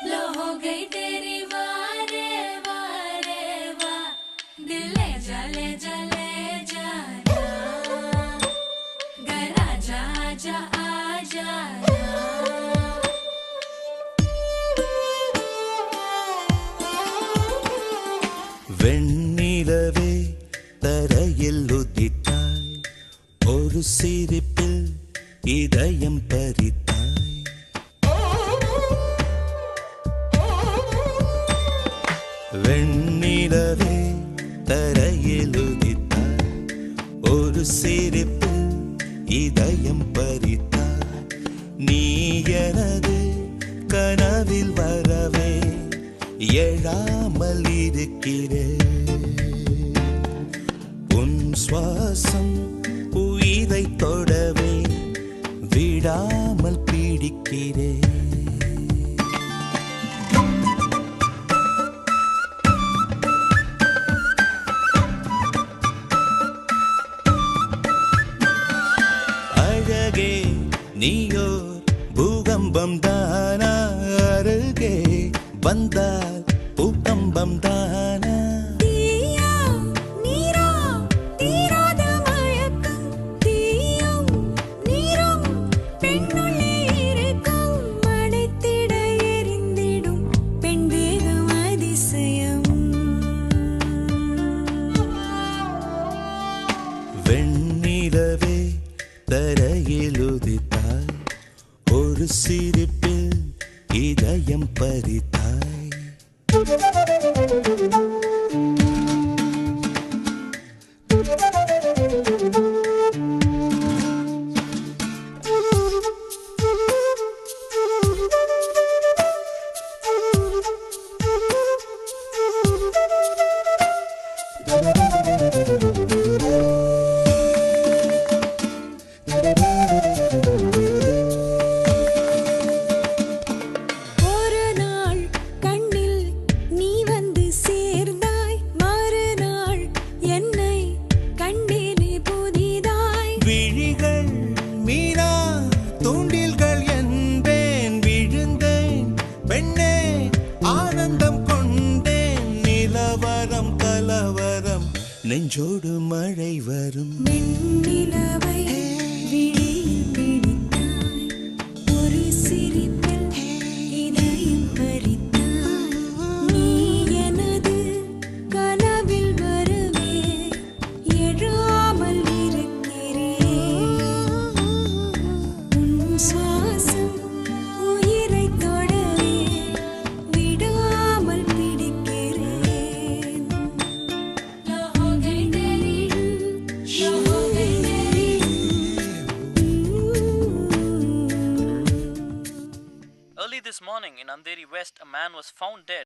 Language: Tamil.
लो हो गई तेरी वारे वारे वा दिल ले जा ना घर आजा आजा आजा ना வெண்ணிலவே தரையில் உதித்தாய் ஒரு சிரிப்பில் இதயம் பறித்தாய் வெண்ணிலவே தரையில் உதித்தாய் ஒரு சிரிப்பில் இதயம் பறித்தாய் நீ எனது கனவில் வரவே எழாமல் இருக்கிறேன் உன் சுவாசம் உயிரை தொடவே விடாமல் பீடிக்கிறேன் அழகே நீயோர் பூகம்பம் தானா அருகே வந்தால் பூகம்பம் தானா தீயா நீரா தீராத மயக்கம் தீயும் நீரும் பெண்ணுள்ளே இருக்கும் மடைத்திட எரிந்திடும் பெண் தேகம் அதிசயம் வெண்ணிலவே தரையில் உதித்தாய் ஒரு சிரிப்பில் இதயம் பறித்தாய் ஒரு நாள் கண்ணில் நீ வந்து சேர்ந்தாய் மறுநாள் என்னை கண்டேனே புதிதாய் விழிகள் மீனா தூண்டில்கள் என்பேன் விழுந்தேன் பெண்ணே ஆனந்தம் கொண்டேன் நிலவரம் கலவரம் நெஞ்சோடு மழை வரும் வெண்ணிலவை விழியில் பிடித்தாய் ஒரு சிரிப்பில் இதயம் பறித்தாய் நீ எனது கனவில் வரவே எழாமல் இருக்கிறேன் உன் சுவாசம் உயிரை தொடவே விடாமல் பிடிக்கிறேன் लो हो गई तेरी लो हो गई तेरी Early this morning in Andheri West, a man was found dead